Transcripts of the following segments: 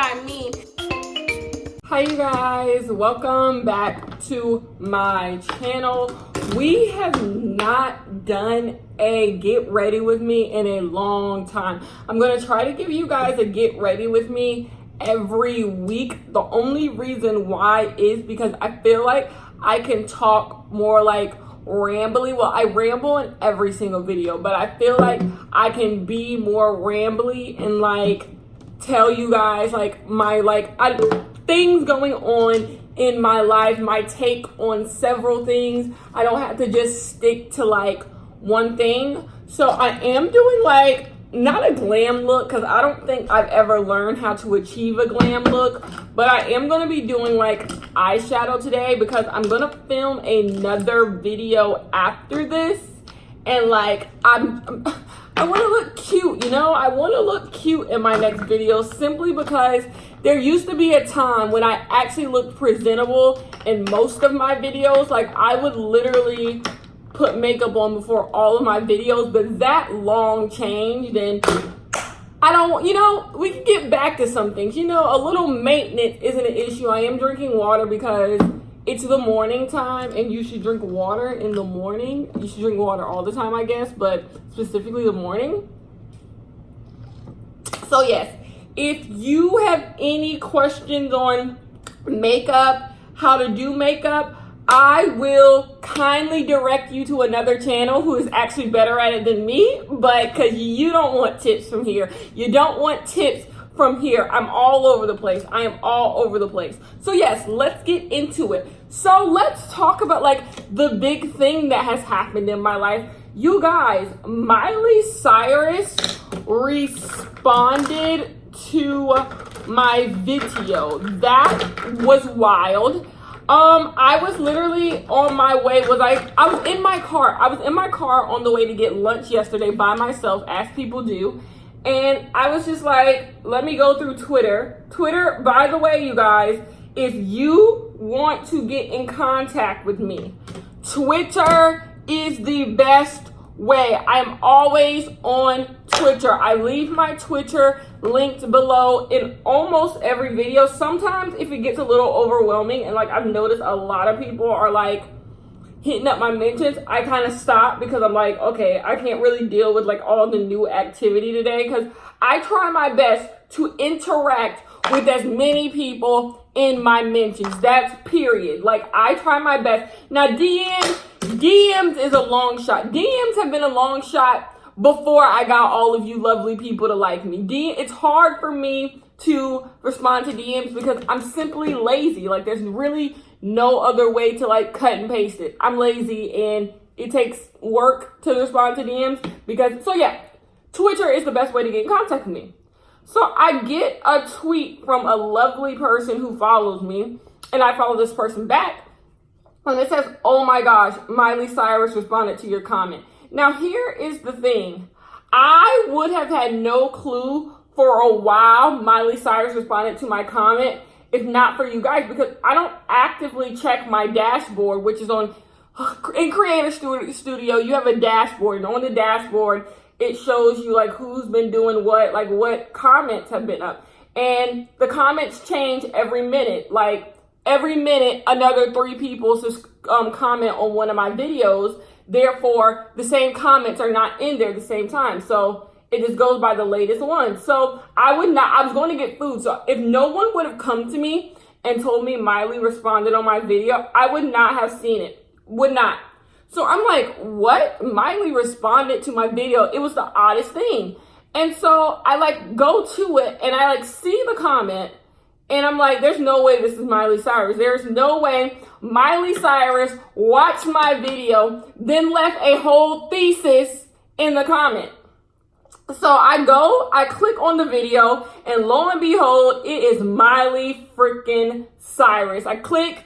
what I mean. Hi you guys, welcome back to my channel. We have not done a get ready with me in a long time. I'm gonna try to give you guys a get ready with me every week. The only reason why is because I feel like I can talk more like rambly. Well, I ramble in every single video, but I feel like I can be more rambly and like tell you guys like my things going on in my life, my take on several things. I don't have to just stick to like one thing. So I am doing like not a glam look because I don't think I've ever learned how to achieve a glam look, but I am going to be doing like eyeshadow today because I'm going to film another video after this, and like I want to look cute, you know? I want to look cute in my next video simply because there used to be a time when I actually looked presentable in most of my videos. Like I would literally put makeup on before all of my videos, but that long changed, and I don't, you know, we can get back to some things. You know, a little maintenance isn't an issue. I am drinking water because it's the morning time, and you should drink water in the morning. You should drink water all the time, I guess, but specifically the morning. So yes, if you have any questions on makeup, how to do makeup, I will kindly direct you to another channel who is actually better at it than me, but because you don't want tips from here. You don't want tips from here. I'm all over the place. I am all over the place. So yes, let's get into it. So let's talk about like the big thing that has happened in my life. You guys, Miley Cyrus responded to my video. That was wild. I was literally on my way. I was in my car. I was in my car on the way to get lunch yesterday by myself, as people do. And I was just like, let me go through Twitter. Twitter, by the way, you guys, if you want to get in contact with me, Twitter is the best way. I'm always on Twitter. I leave my Twitter linked below in almost every video. Sometimes if it gets a little overwhelming and like I've noticed a lot of people are like hitting up my mentions, I kind of stop because I'm like, okay, I can't really deal with like all the new activity today, because I try my best to interact with as many people in my mentions. That's period. Like I try my best. Now DMs is a long shot. DMs have been a long shot before I got all of you lovely people to like me. It's hard for me to respond to DMs because I'm simply lazy. Like there's really no other way to like cut and paste it. I'm lazy and it takes work to respond to DMs so yeah, Twitter is the best way to get in contact with me. So I get a tweet from a lovely person who follows me, and I follow this person back, and it says, oh my gosh, Miley Cyrus responded to your comment. Now here is the thing. I would have had no clue for a while Miley Cyrus responded to my comment if not for you guys, because I don't actively check my dashboard, which is in Creator Studio, you have a dashboard, and on the dashboard, it shows you like who's been doing what, like what comments have been up. And the comments change every minute. Like every minute, another 3 people comment on one of my videos. Therefore, the same comments are not in there at the same time. So it just goes by the latest one. So I was going to get food. So if no one would have come to me and told me Miley responded on my video, I would not have seen it. Would not. So I'm like, what? Miley responded to my video. It was the oddest thing. And so I like go to it and I like see the comment, and I'm like, there's no way this is Miley Cyrus. There's no way Miley Cyrus watched my video, then left a whole thesis in the comment. So I click on the video, and lo and behold, it is Miley freaking Cyrus. I click,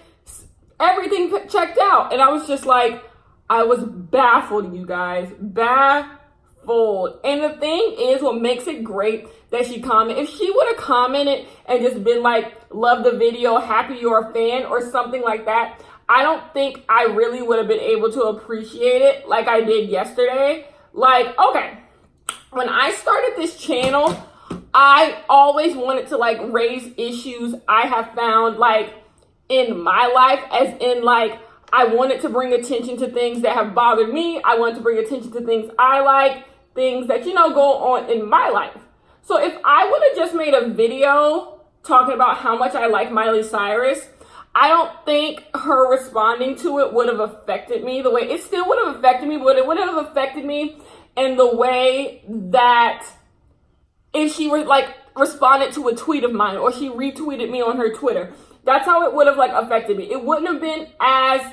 everything checked out, and I was just like, I was baffled, you guys, baffled. And the thing is, what makes it great that she commented, if she would have commented and just been like, love the video, happy you're a fan, or something like that, I don't think I really would have been able to appreciate it like I did yesterday. Like, okay, when I started this channel, I always wanted to like raise issues I have found like in my life, as in like I wanted to bring attention to things that have bothered me. I wanted to bring attention to things I like, things that, you know, go on in my life. So if I would have just made a video talking about how much I like Miley Cyrus, I don't think her responding to it would have affected me the way it still would have affected me, but it would have affected me in the way that if she were like responded to a tweet of mine or she retweeted me on her Twitter. That's how it would have like affected me. It wouldn't have been as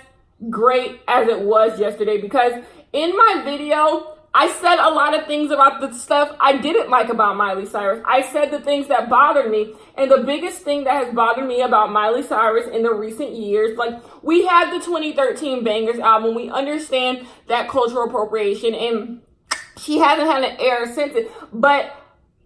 great as it was yesterday, because in my video, I said a lot of things about the stuff I didn't like about Miley Cyrus. I said the things that bothered me. And the biggest thing that has bothered me about Miley Cyrus in the recent years, like we had the 2013 Bangers album. We understand that cultural appropriation, and she hasn't had an era since it. But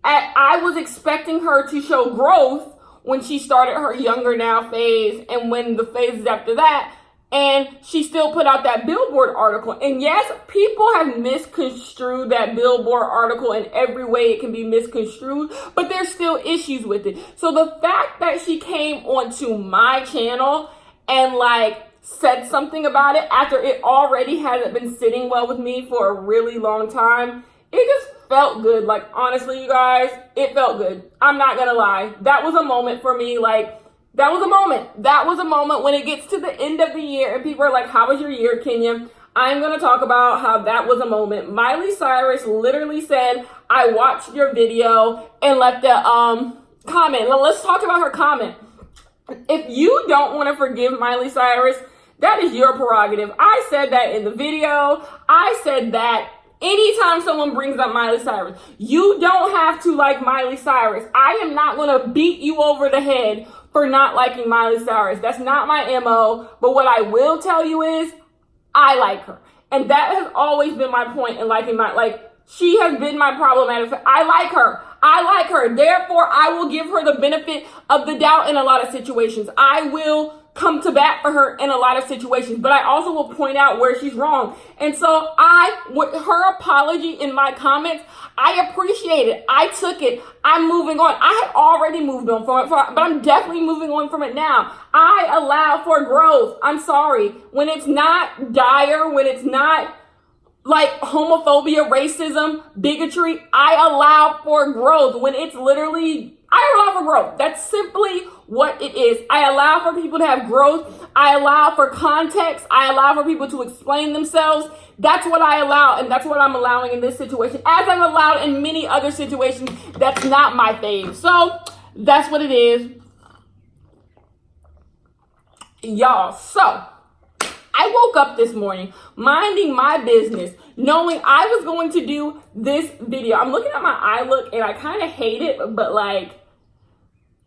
I was expecting her to show growth when she started her Younger Now phase and when the phases after that. And she still put out that Billboard article. And yes, people have misconstrued that Billboard article in every way it can be misconstrued, but there's still issues with it. So the fact that she came onto my channel and like said something about it after it already hasn't been sitting well with me for a really long time, it just felt good. Like, honestly, you guys, it felt good. I'm not gonna lie. That was a moment for me. Like, that was a moment. That was a moment when it gets to the end of the year and people are like, how was your year, Kenya? I'm going to talk about how that was a moment. Miley Cyrus literally said, I watched your video, and left a comment. Well, let's talk about her comment. If you don't want to forgive Miley Cyrus, that is your prerogative. I said that in the video. I said that anytime someone brings up Miley Cyrus, you don't have to like Miley Cyrus. I am not going to beat you over the head for not liking Miley Cyrus. That's not my MO. But what I will tell you is I like her. And that has always been my point in liking she has been my problematic. I like her. I like her. Therefore, I will give her the benefit of the doubt in a lot of situations. I will come to bat for her in a lot of situations, but I also will point out where she's wrong. And so with her apology in my comments, I appreciate it. I took it. I'm moving on. I had already moved on from it, but I'm definitely moving on from it now. I allow for growth. I'm sorry. When it's not dire, when it's not like homophobia, racism, bigotry, I allow for growth. When it's literally, I allow for growth. That's simply what it is. I allow for people to have growth. I allow for context. I allow for people to explain themselves. That's what I allow, and that's what I'm allowing in this situation, as I've allowed in many other situations. That's not my fave. So that's what it is, y'all. So I woke up this morning minding my business, knowing I was going to do this video. I'm looking at my eye look and I kind of hate it, but like,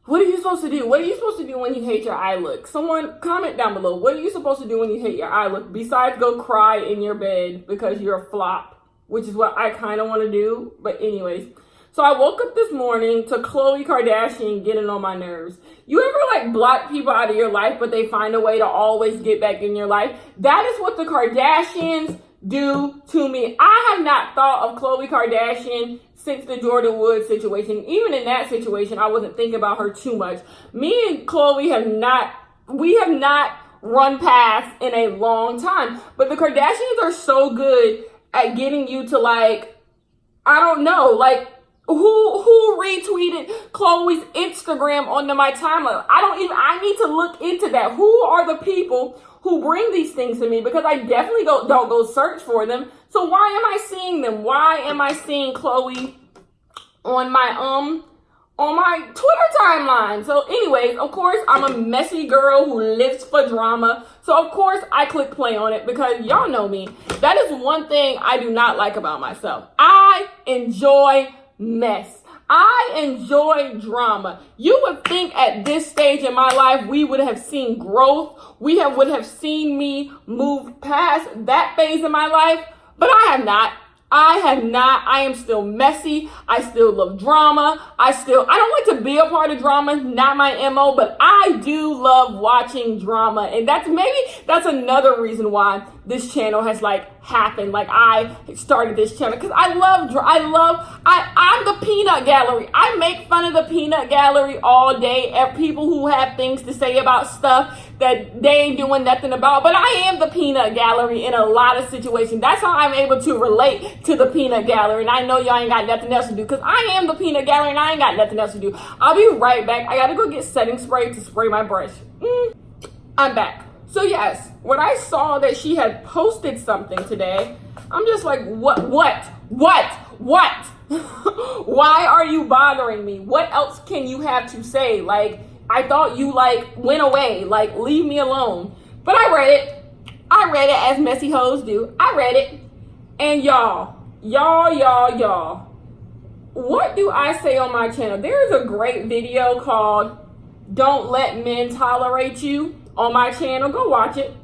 what are you supposed to do? What are you supposed to do when you hate your eye look? Someone comment down below. What are you supposed to do when you hate your eye look besides go cry in your bed because you're a flop, which is what I kind of want to do. But anyways, so I woke up this morning to Khloe Kardashian getting on my nerves. You ever like block people out of your life, but they find a way to always get back in your life? That is what the Kardashians do to me. I have not thought of Khloe Kardashian since the Jordan Woods situation. Even in that situation, I wasn't thinking about her too much. Me and Khloe have not run paths in a long time. But the Kardashians are so good at getting you to like, I don't know, like, who retweeted Khloe's Instagram onto my timeline? I need to look into that. Who are the people who bring these things to me? Because I definitely don't go search for them. So why am I seeing them? Why am I seeing Khloe on my Twitter timeline? So anyways, of course, I'm a messy girl who lives for drama. So of course I click play on it because y'all know me. That is one thing I do not like about myself. I enjoy mess. I enjoy drama. You would think at this stage in my life we would have seen growth. Would have seen me move past that phase of my life, but I have not. I am still messy. I still love drama. I don't like to be a part of drama, not my MO, but I do love watching drama. And that's another reason why this channel has like happened. Like I started this channel because I'm the peanut gallery. I make fun of the peanut gallery all day at people who have things to say about stuff that they ain't doing nothing about. But I am the peanut gallery in a lot of situations. That's how I'm able to relate to the peanut gallery. And I know y'all ain't got nothing else to do because I am the peanut gallery and I ain't got nothing else to do. I'll be right back. I gotta go get setting spray to spray my brush. I'm back. So yes, when I saw that she had posted something today, I'm just like, what? Why are you bothering me? What else can you have to say? Like, I thought you like went away, like leave me alone. But I read it as messy hoes do. I read it. And y'all, what do I say on my channel? There's a great video called Don't Let Men Tolerate You on my channel. Go watch it.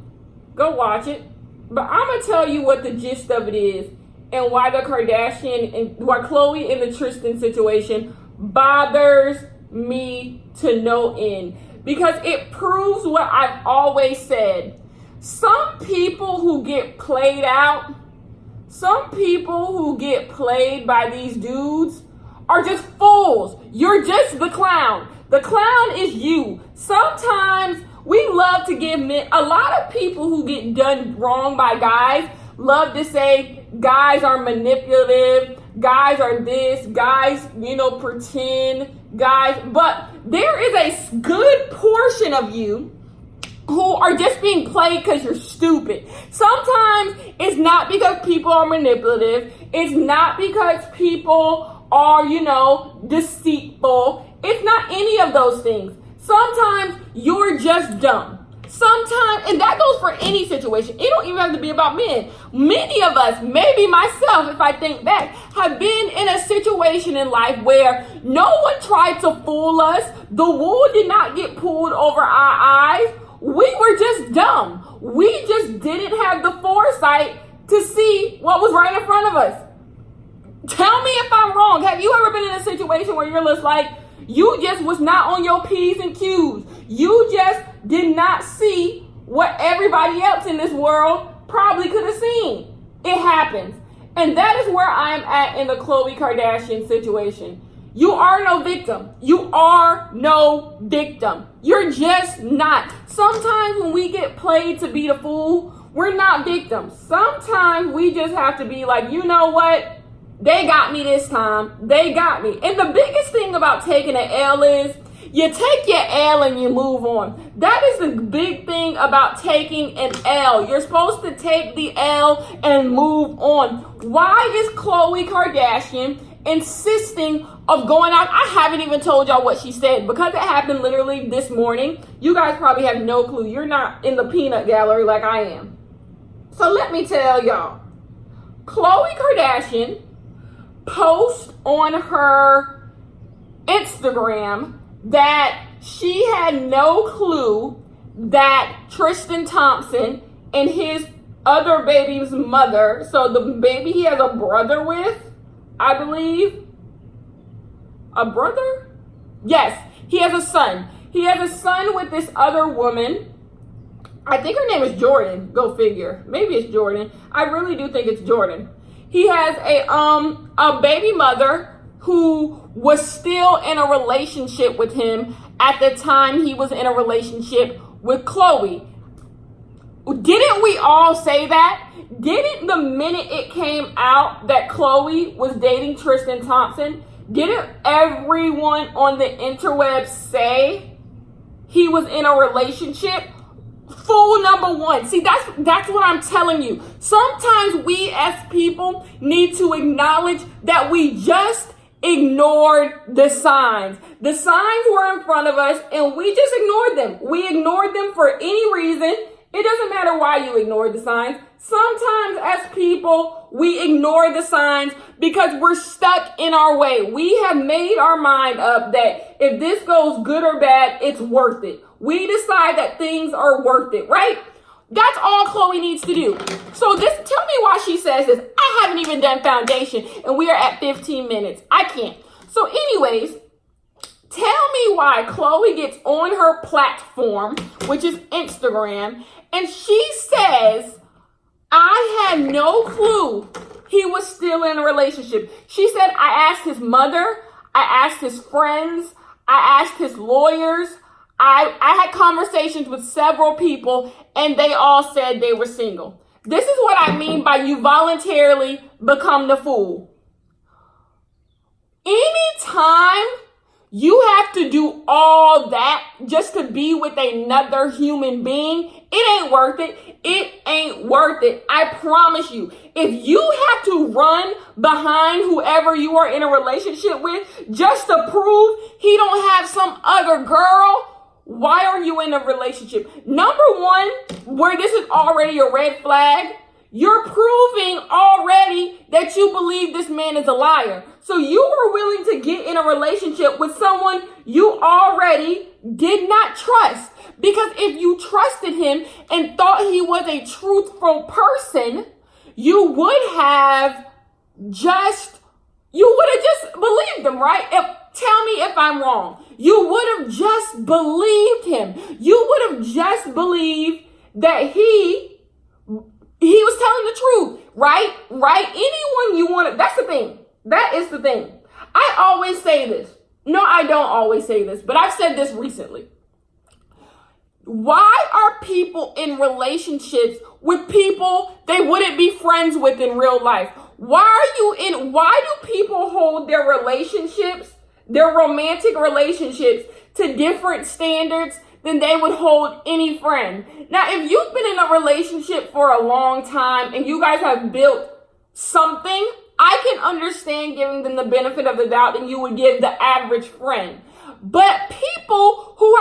But I'm going to tell you what the gist of it is and why the Kardashian and why Khloe and the Tristan situation bothers me to no end. Because it proves what I've always said. Some people who get played out, some people who get played by these dudes are just fools. You're just the clown. The clown is you. Sometimes we love to give men, a lot of people who get done wrong by guys love to say guys are manipulative, guys are this, guys, pretend, guys. But there is a good portion of you who are just being played because you're stupid. Sometimes it's not because people are manipulative. It's not because people are, deceitful. It's not any of those things. Sometimes you're just dumb. Sometimes, and that goes for any situation. It don't even have to be about men. Many of us, maybe myself, if I think back, have been in a situation in life where no one tried to fool us. The wool did not get pulled over our eyes. We were just dumb. We just didn't have the foresight to see what was right in front of us. Tell me if I'm wrong. Have you ever been in a situation where you're just like, you just was not on your P's and Q's. You just did not see what everybody else in this world probably could have seen. It happens. And that is where I'm at in the Khloé Kardashian situation. You are no victim. You are no victim. You're just not. Sometimes when we get played to be the fool, we're not victims. Sometimes we just have to be like, you know what? They got me this time. They got me. And the biggest thing about taking an L is you take your L and you move on. That is the big thing about taking an L. You're supposed to take the L and move on. Why is Khloé Kardashian insisting of going out? I haven't even told y'all what she said because it happened literally this morning. You guys probably have no clue. You're not in the peanut gallery like I am. So let me tell y'all. Khloé Kardashian post on her Instagram that she had no clue that Tristan Thompson and his other baby's mother, so the baby he has a brother with, I believe, a brother? Yes, he has a son. He has a son with this other woman. I think her name is Jordan. Go figure. Maybe it's Jordan. I really do think it's Jordan. He has a baby mother who was still in a relationship with him at the time he was in a relationship with Khloé. Didn't we all say that? Didn't the minute it came out that Khloé was dating Tristan Thompson, didn't everyone on the interwebs say he was in a relationship? Fool number one. See, that's what I'm telling you. Sometimes we as people need to acknowledge that we just ignored the signs. The signs were in front of us and we just ignored them. We ignored them for any reason. It doesn't matter why you ignored the signs. Sometimes as people, we ignore the signs because we're stuck in our way. We have made our mind up that if this goes good or bad, it's worth it. We decide that things are worth it, right? That's all Khloé needs to do. So tell me why she says this. I haven't even done foundation and we are at 15 minutes. I can't. So anyways, tell me why Khloé gets on her platform, which is Instagram, and she says I had no clue he was still in a relationship. She said, I asked his mother, I asked his friends, I asked his lawyers. I had conversations with several people, and they all said they were single. This is what I mean by you voluntarily become the fool. Anytime you have to do all that just to be with another human being, it ain't worth it. It ain't worth it. I promise you. If you have to run behind whoever you are in a relationship with just to prove he don't have some other girl, why are you in a relationship? Number one, where this is already a red flag, you're proving already that you believe this man is a liar. So you were willing to get in a relationship with someone you already did not trust. Because if you trusted him and thought he was a truthful person, you would have just believed him, right? Tell me if I'm wrong. You would have just believed him. You would have just believed that he was telling the truth, right? Right? Anyone you want to, that's the thing. That is the thing. I always say this. No, I don't always say this, but I've said this recently. Why are people in relationships with people they wouldn't be friends with in real life? Why do people hold their relationships, their romantic relationships, to different standards than they would hold any friend? Now, if you've been in a relationship for a long time and you guys have built something, I can understand giving them the benefit of the doubt than you would give the average friend. But people who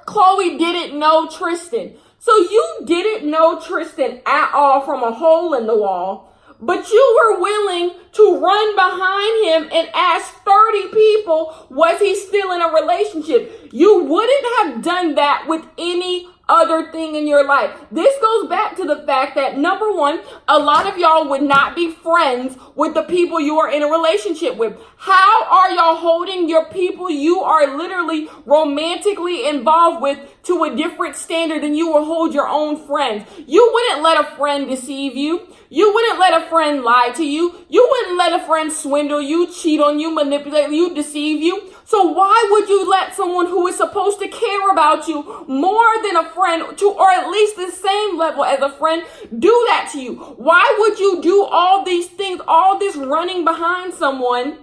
Khloe didn't know Tristan. So you didn't know Tristan at all from a hole in the wall, but you were willing to run behind him and ask 30 people, was he still in a relationship? You wouldn't have done that with any other thing in your life. This goes back to the fact that, number one, a lot of y'all would not be friends with the people you are in a relationship with. How are y'all holding your people you are literally romantically involved with to a different standard than you will hold your own friends? You wouldn't let a friend deceive you. You wouldn't let a friend lie to you. You wouldn't let a friend swindle you, cheat on you, manipulate you, deceive you. So why would you let someone who is supposed to care about you more than a friend, or at least the same level as a friend, do that to you? Why would you do all these things, all this running behind someone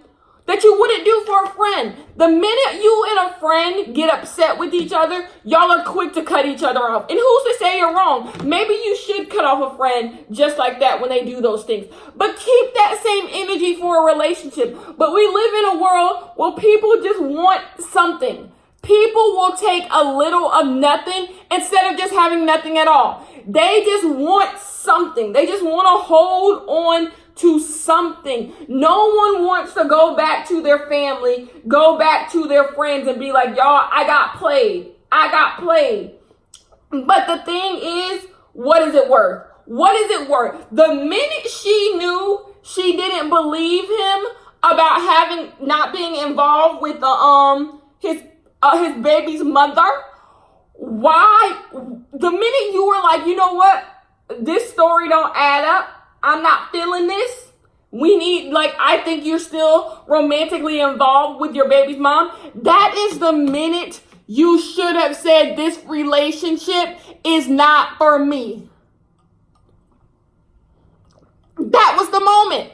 that you wouldn't do for a friend? The minute you and a friend get upset with each other, y'all are quick to cut each other off. And who's to say you're wrong? Maybe you should cut off a friend just like that when they do those things. But keep that same energy for a relationship. But we live in a world where people just want something. People will take a little of nothing instead of just having nothing at all. They just want something. They just want to hold on to something. No one wants to go back to their family, go back to their friends and be like, y'all, I got played. I got played. But the thing is, what is it worth? What is it worth? The minute she knew she didn't believe him about not being involved with his baby's mother, why? The minute you were like, you know what? This story don't add up. I'm not feeling this. I think you're still romantically involved with your baby's mom. That is the minute you should have said, this relationship is not for me. That was the moment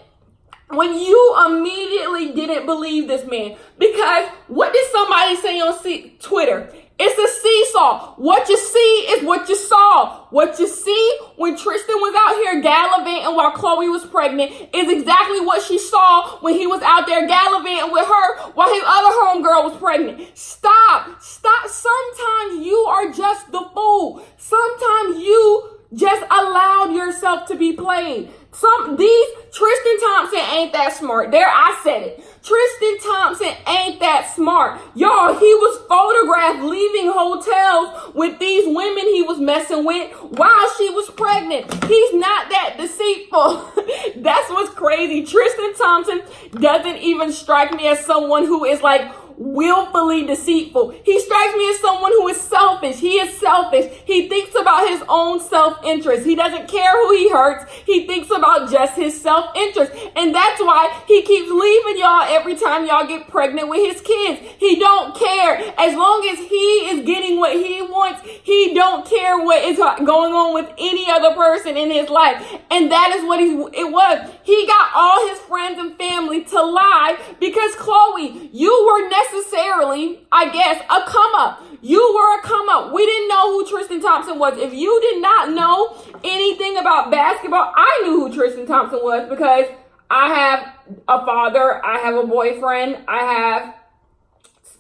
when you immediately didn't believe this man. Because what did somebody say on Twitter? It's a seesaw. What you see is what you saw. What you see when Tristan was out here gallivanting while Khloe was pregnant is exactly what she saw when he was out there gallivanting with her while his other homegirl was pregnant. Stop. Sometimes you are just the fool. Sometimes you just allowed yourself to be played. Tristan Thompson ain't that smart. There, I said it. Tristan Thompson ain't that smart. Y'all, he was photographed leaving hotels with these women he was messing with while she was pregnant. He's not that deceitful. That's what's crazy. Tristan Thompson doesn't even strike me as someone who is like willfully deceitful. He strikes me as someone who is selfish. He is selfish. He thinks about his own self-interest. He doesn't care who he hurts. He thinks about just his self-interest. And that's why he keeps leaving y'all every time y'all get pregnant with his kids. He don't care. As long as he is getting what he wants, he don't care what is going on with any other person in his life. And that is what it was. He got all his friends and family to lie because, Khloe, you were necessarily, I guess, a come up. You were a come up. We didn't know who Tristan Thompson was. If you did not know anything about basketball, I knew who Tristan Thompson was because I have a father, I have a boyfriend, I have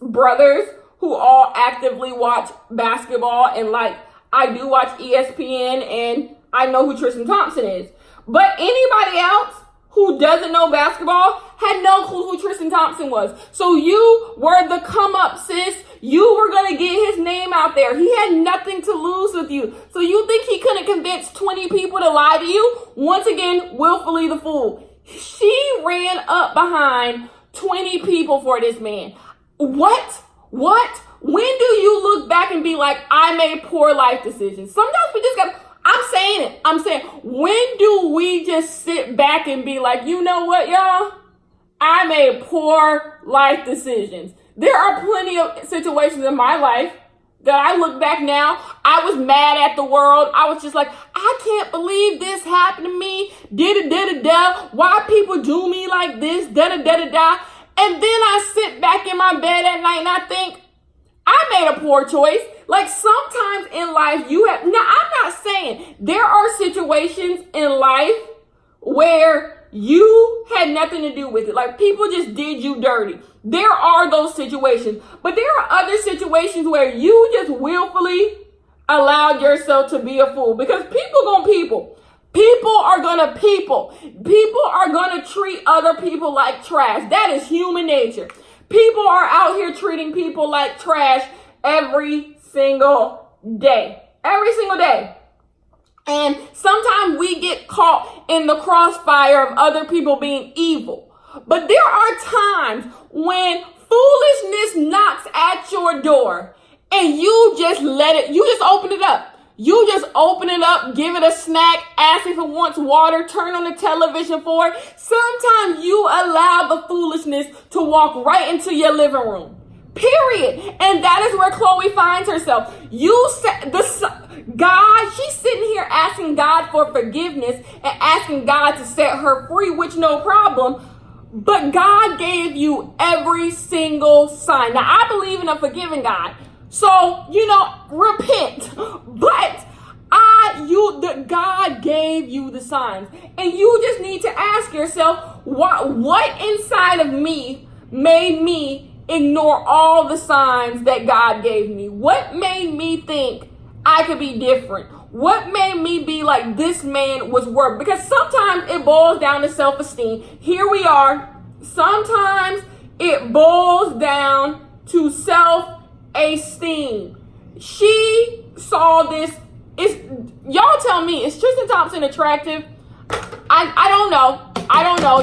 brothers who all actively watch basketball, and like I do watch ESPN, and I know who Tristan Thompson is. But anybody else who doesn't know basketball had no clue who Tristan Thompson was. So you were the come up, sis. You were going to get his name out there. He had nothing to lose with you. So you think he couldn't convince 20 people to lie to you? Once again, willfully the fool. She ran up behind 20 people for this man. What? When do you look back and be like, I made poor life decisions? Sometimes we just got, I'm saying, when do we just sit back and be like, you know what, y'all? I made poor life decisions. There are plenty of situations in my life that I look back now, I was mad at the world. I was just like, I can't believe this happened to me. Da-da-da-da-da. Why people do me like this? Da-da-da-da-da. And then I sit back in my bed at night and I think, I made a poor choice. Like sometimes in life you have, now I'm not saying there are situations in life where you had nothing to do with it. Like people just did you dirty. There are those situations, but there are other situations where you just willfully allowed yourself to be a fool because people gonna people. People are gonna people. People are gonna treat other people like trash. That is human nature. People are out here treating people like trash every single day. Every single day. And sometimes we get caught in the crossfire of other people being evil. But there are times when foolishness knocks at your door and you just you just open it up. You just open it up, give it a snack, ask if it wants water, turn on the television for it. Sometimes you allow the foolishness to walk right into your living room. Period. And that is where Khloe finds herself. She's sitting here asking God for forgiveness and asking God to set her free, which no problem. But God gave you every single sign. Now, I believe in a forgiving God. So, repent. But God gave you the signs. And you just need to ask yourself, what inside of me made me ignore all the signs that God gave me? What made me think I could be different? What made me be like this man was worth? Because sometimes it boils down to self-esteem. Here we are. Sometimes it boils down to self-esteem. She saw this. Y'all tell me, is Tristan Thompson attractive? I don't know.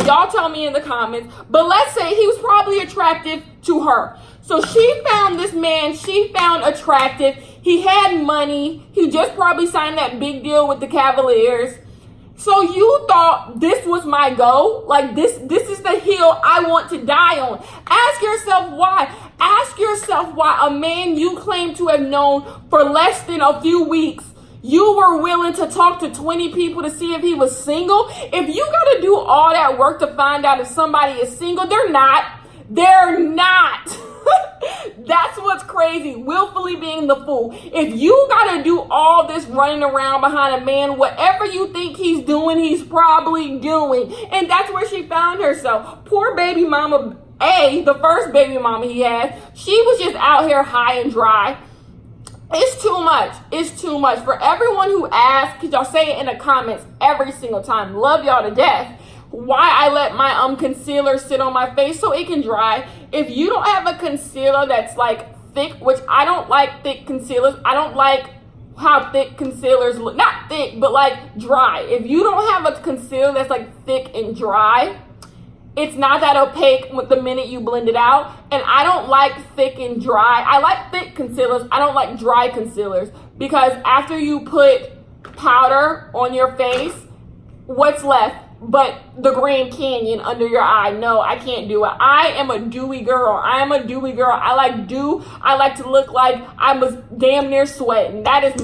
Y'all tell me in the comments. But let's say he was probably attractive to her. So she found this man she found attractive. He had money. He just probably signed that big deal with the Cavaliers. So you thought this was my goal? Like this is the hill I want to die on. Ask yourself why. Ask yourself why a man you claim to have known for less than a few weeks, you were willing to talk to 20 people to see if he was single. If you got to do all that work to find out if somebody is single, they're not. They're not. That's what's crazy. Willfully being the fool. If you got to do all this running around behind a man, whatever you think he's doing, he's probably doing. And that's where she found herself. Poor baby mama A, the first baby mama he had, she was just out here high and dry. It's too much. It's too much. For everyone who asks, because y'all say it in the comments every single time, love y'all to death, why I let my concealer sit on my face so it can dry. If you don't have a concealer that's like thick, which I don't like thick concealers. I don't like how thick concealers look. Not thick, but like dry. If you don't have a concealer that's like thick and dry, it's not that opaque with the minute you blend it out. And I don't like thick and dry. I like thick concealers. I don't like dry concealers, because after you put powder on your face, what's left but the Grand Canyon under your eye? No, I can't do it. I am a dewy girl. I I like dew. I like to look like I was damn near sweating. That is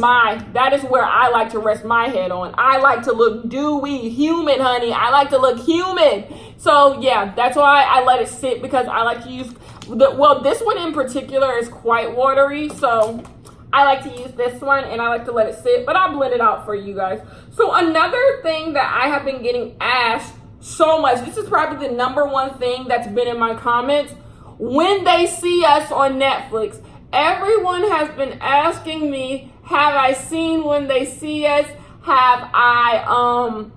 where I like to rest my head on. I like to look dewy, humid, honey. I like to look humid. So yeah, that's why I let it sit, because I like to use this one in particular is quite watery, so I like to use this one and I like to let it sit, but I'll blend it out for you guys. So another thing that I have been getting asked so much, this is probably the number one thing that's been in my comments, when they see us on Netflix. Everyone has been asking me, have I seen When They See Us? Have I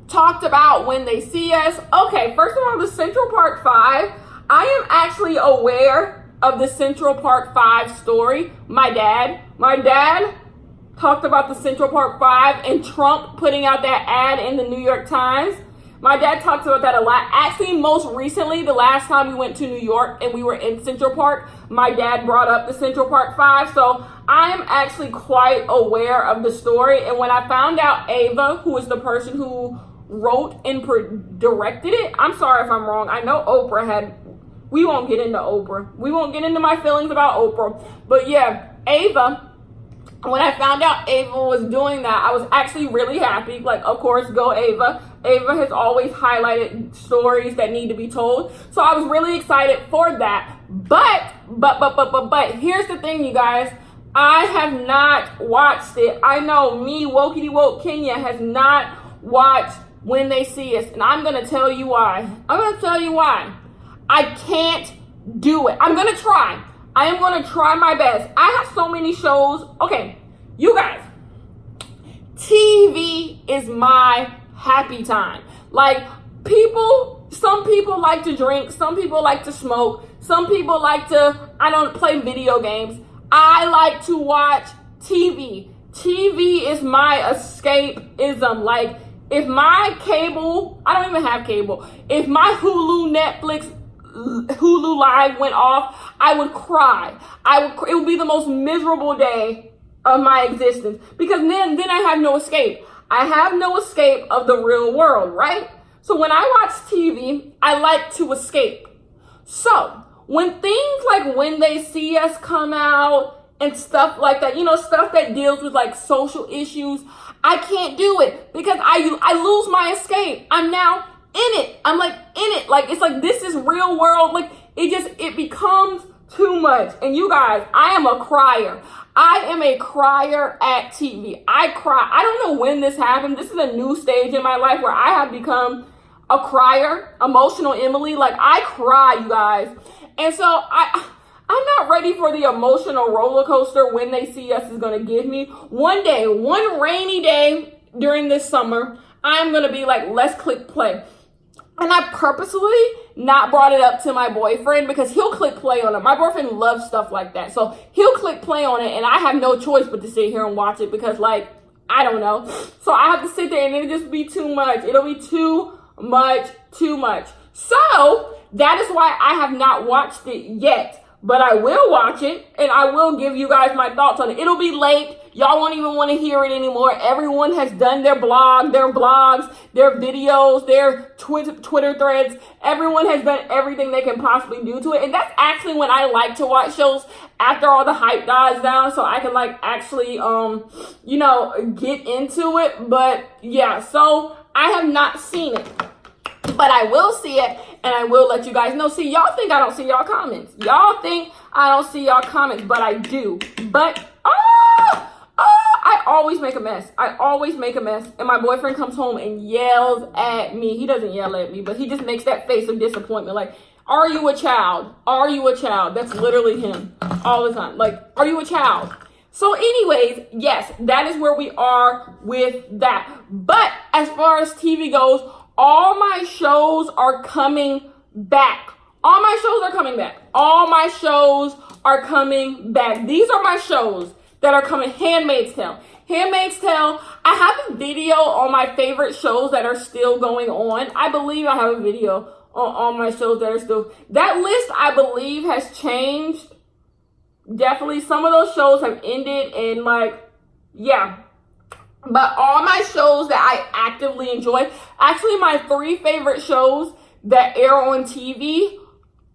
talked about When They See Us? Okay, first of all, the Central Park 5, I am actually aware of the Central Park 5 story. My dad talked about the Central Park 5 and Trump putting out that ad in the New York Times. My dad talks about that a lot. Actually, most recently, the last time we went to New York and we were in Central Park, my dad brought up the Central Park 5. So I am actually quite aware of the story. And when I found out Ava, who is the person who wrote and directed it, I'm sorry if I'm wrong. I know Oprah had, we won't get into Oprah. We won't get into my feelings about Oprah. But yeah, Ava, when I found out Ava was doing that, I was actually really happy. Like, of course, go Ava. Ava has always highlighted stories that need to be told. So I was really excited for that. But here's the thing, you guys. I have not watched it. I know me, Wokey Woke Kenya, has not watched When They See Us. And I'm going to tell you why. I can't do it. I'm going to try. I am going to try my best. I have so many shows. Okay, you guys, TV is my happy time. Like, some people like to drink, some people like to smoke, some people like to, play video games. I like to watch TV. TV is my escapism. Like, if my cable, I don't even have cable, if my Hulu Live went off, I would cry. It would be the most miserable day of my existence, because then I have no escape. I have no escape of the real world, right? So when I watch TV, I like to escape. So when things like When They See Us come out and stuff like that, stuff that deals with like social issues, I can't do it, because I lose my escape. I'm now in it. I'm like in it. Like, it's like, this is real world. Like, it becomes too much. And you guys, I am a crier. I am a crier at TV. I cry. I don't know when this happened. This is a new stage in my life where I have become a crier, emotional Emily. Like, I cry, you guys. And so I'm not ready for the emotional roller coaster When They See Us is going to give me. One day, one rainy day during this summer, I'm going to be like, let's click play. And I purposely not brought it up to my boyfriend, because he'll click play on it. My boyfriend loves stuff like that. So he'll click play on it, and I have no choice but to sit here and watch it, because, like, I don't know. So I have to sit there and it'll just be too much. It'll be too much. So that is why I have not watched it yet. But I will watch it, and I will give you guys my thoughts on it. It'll be late. Y'all won't even want to hear it anymore. Everyone has done their blogs, their videos, their Twitter threads. Everyone has done everything they can possibly do to it. And that's actually when I like to watch shows, after all the hype dies down, so I can like actually, get into it. But yeah, so I have not seen it, but I will see it, and I will let you guys know. See, y'all think I don't see y'all comments. Y'all think I don't see y'all comments, but I do. But, I always make a mess. And my boyfriend comes home and yells at me. He doesn't yell at me, but he just makes that face of disappointment. Like, are you a child? Are you a child? That's literally him all the time. Like, are you a child? So anyways, yes, that is where we are with that. But as far as TV goes, all my shows are coming back. All my shows are coming back. These are my shows that are coming. Handmaid's Tale. I have a video on my favorite shows that are still going on. I believe I have a video on all my shows that are still. That list, I believe, has changed. Definitely, some of those shows have ended, and like, yeah. But all my shows that I actively enjoy, actually my 3 favorite shows that air on TV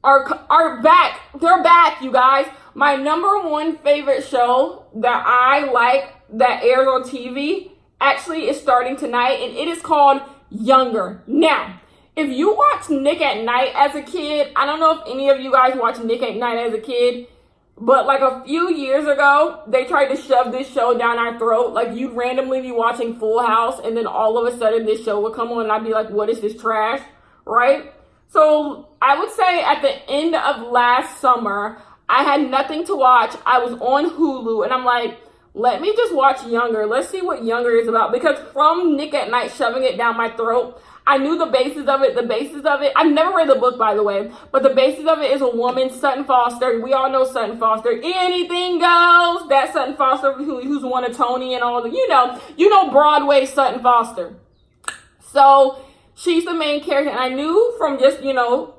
are back. They're back, you guys. My number 1 favorite show that I like that airs on TV actually is starting tonight, and it is called Younger. Now, if you watch Nick at Night as a kid, I don't know if any of you guys watched Nick at Night as a kid, but like a few years ago, they tried to shove this show down our throat. Like, you'd randomly be watching Full House, and then all of a sudden this show would come on, and I'd be like, what is this trash, right? So I would say at the end of last summer, I had nothing to watch. I was on Hulu, and I'm like, let me just watch Younger. Let's see what Younger is about. Because from Nick at Night shoving it down my throat, I knew the basis of it. The basis of it, I've never read the book, by the way, but the basis of it is a woman, Sutton Foster. We all know Sutton Foster. Anything goes. That Sutton Foster who's won a Tony and all the, you know Broadway Sutton Foster. So she's the main character, and I knew from just,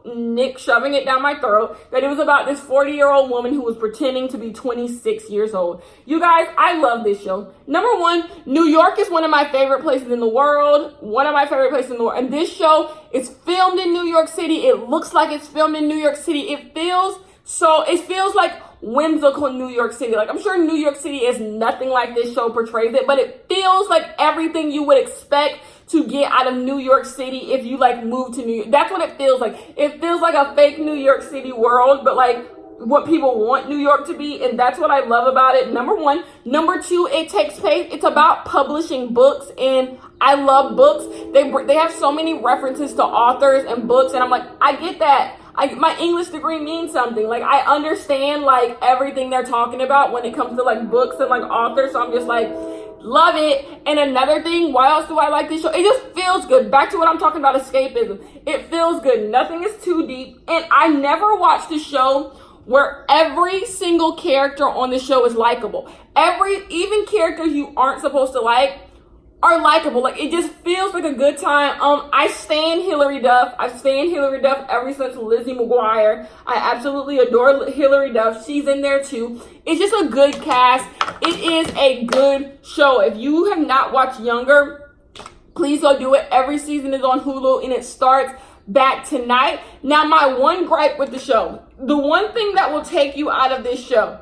Nick shoving it down my throat that it was about this 40-year-old woman who was pretending to be 26 years old. You guys, I love this show. Number 1, New York is one of my favorite places in the world. One of my favorite places in the world. And this show is filmed in New York City. It looks like it's filmed in New York City. It feels like whimsical New York City. Like, I'm sure New York City is nothing like this show portrays it, but it feels like everything you would expect to get out of New York City if you like move to New York. That's what it feels like. It feels like a fake New York City world, but like what people want New York to be, and that's what I love about it. Number 1. Number 2, it takes place. It's about publishing books, and I love books. They have so many references to authors and books, and I'm like, I get that. My English degree means something. Like, I understand like everything they're talking about when it comes to like books and like authors. So I'm just like, love it. And another thing, why else do I like this show? It just feels good. Back to what I'm talking about, escapism. It feels good. Nothing is too deep. And I never watched a show where every single character on the show is likable. Even characters you aren't supposed to like are likable. Like, it just feels like a good time. I stan Hilary Duff. I've stan Hilary Duff ever since Lizzie McGuire. I absolutely adore Hilary Duff. She's in there too. It's just a good cast. It is a good show. If you have not watched Younger, please go do it. Every season is on Hulu, and it starts back tonight. Now, my one gripe with the show, the one thing that will take you out of this show,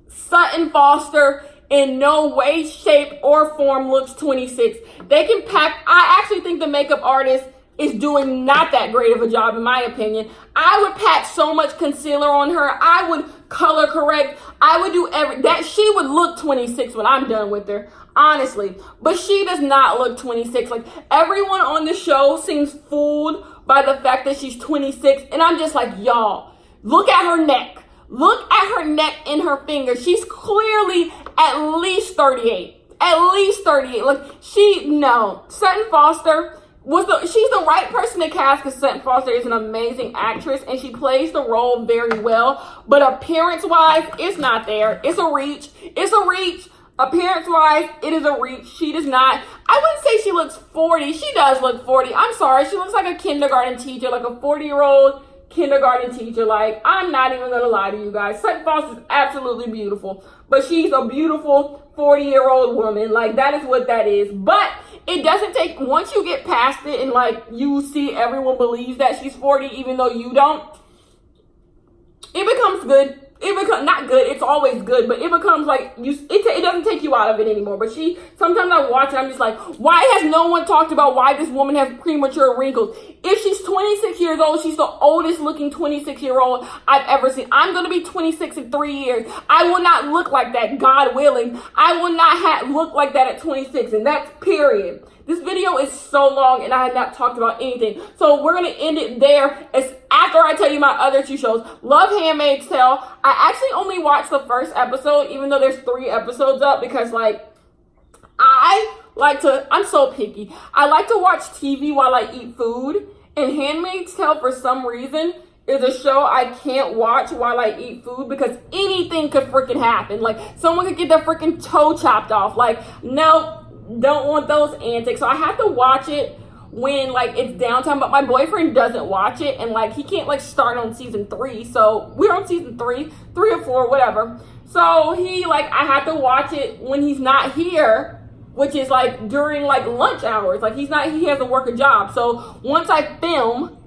Sutton Foster in no way, shape, or form looks 26. I actually think the makeup artist is doing not that great of a job, in my opinion. I would patch so much concealer on her. I would color correct. I would do that. She would look 26 when I'm done with her, honestly. But she does not look 26. Like, everyone on the show seems fooled by the fact that she's 26. And I'm just like, y'all, look at her neck. Look at her neck and her fingers. She's clearly at least 38. At least 38. Like, Sutton Foster she's the right person to cast, because Sutton Foster is an amazing actress and she plays the role very well. But appearance-wise, it's not there. It's a reach. It's a reach. Appearance-wise, it is a reach. She does not. I wouldn't say she looks 40. She does look 40. I'm sorry. She looks like a kindergarten teacher, like a 40-year-old kindergarten teacher. Like, I'm not even gonna lie to you guys. Sutton Foster is absolutely beautiful, but she's a beautiful 40-year-old woman. Like, that is what that is. But it doesn't take, once you get past it and like you see everyone believes that she's 40 even though you don't, it becomes good. It becomes not good. It's always good, but it becomes like it doesn't take you out of it anymore. But sometimes I watch it, I'm just like, why has no one talked about why this woman has premature wrinkles? If she's 26 years old, she's the oldest looking 26-year-old I've ever seen. I'm going to be 26 in 3 years. I will not look like that, God willing. I will not look like that at 26, and that's period. This video is so long, and I had not talked about anything. So we're going to end it there. It's after I tell you my other 2 shows. Love Handmaid's Tale. I actually only watched the first episode, even though there's 3 episodes up, because, like, I'm so picky. I like to watch TV while I eat food. And Handmaid's Tale, for some reason, is a show I can't watch while I eat food because anything could freaking happen. Like, someone could get their freaking toe chopped off. Like, no. Don't want those antics. So I have to watch it when like it's downtime, but my boyfriend doesn't watch it, and like he can't like start on season 3, so we're on season 3 or 4, whatever. So he like, I have to watch it when he's not here, which is like during like lunch hours. Like he has to work a job. So once I film,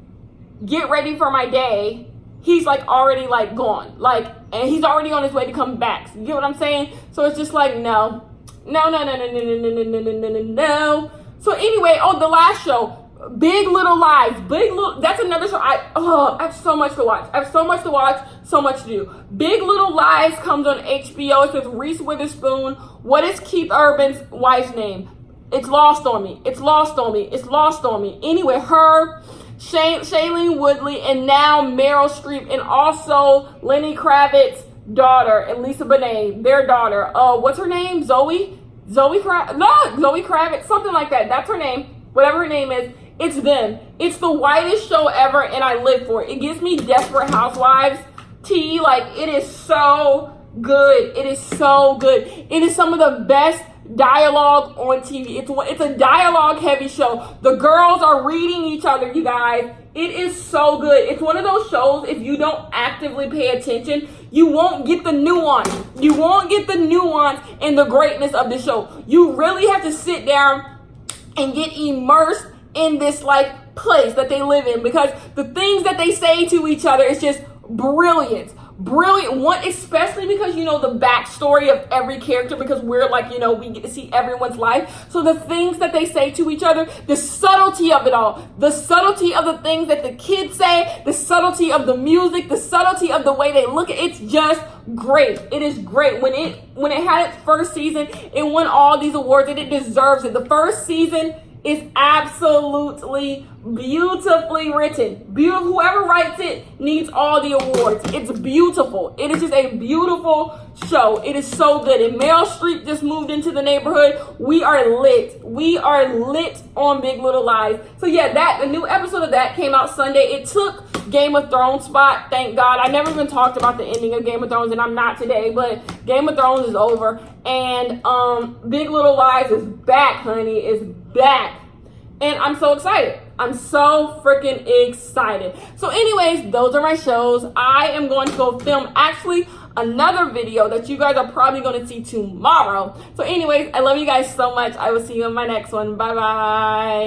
get ready for my day, he's like already like gone, like, and he's already on his way to come back. So you get what I'm saying? So it's just like, no. So anyway, the last show, Big Little Lies. That's another show. I have so much to watch. So much to do. Big Little Lies comes on HBO. It's with Reese Witherspoon. What is Keith Urban's wife's name? It's lost on me. Anyway, her, Shailene Woodley, and now Meryl Streep, and also Lenny Kravitz's daughter and Lisa Bonet, their daughter. What's her name? Zoe Kravitz, something like that. That's her name. Whatever her name is, it's them. It's the whitest show ever, and I live for it. It gives me Desperate Housewives tea. Like, it is so good. It is some of the best dialogue on TV. It's a dialogue heavy show. The girls are reading each other, you guys. It is so good. It's one of those shows, if you don't actively pay attention, you won't get the nuance. You won't get the nuance and the greatness of the show. You really have to sit down and get immersed in this like place that they live in, because the things that they say to each other is just brilliant. One, especially because you know the backstory of every character, because we're like, you know, we get to see everyone's life. So the things that they say to each other, the subtlety of it all, the subtlety of the things that the kids say, the subtlety of the music, the subtlety of the way they look at it's just great. It is great. When it had its first season, it won all these awards, and it deserves it. The first season is absolutely beautifully written. Beautiful. Whoever writes it needs all the awards. It's beautiful. It is just a beautiful show. It is so good. And Meryl Streep just moved into the neighborhood. We are lit. On Big Little Lies. So yeah, the new episode of that came out Sunday. It took Game of Thrones spot, thank God. I never even talked about the ending of Game of Thrones, and I'm not today, but Game of Thrones is over, and Big Little Lies is back, honey. It's back, and I'm so excited. I'm so freaking excited. So anyways, those are my shows. I am going to go film actually another video that you guys are probably going to see tomorrow. So anyways, I love you guys so much. I will see you in my next one. Bye bye.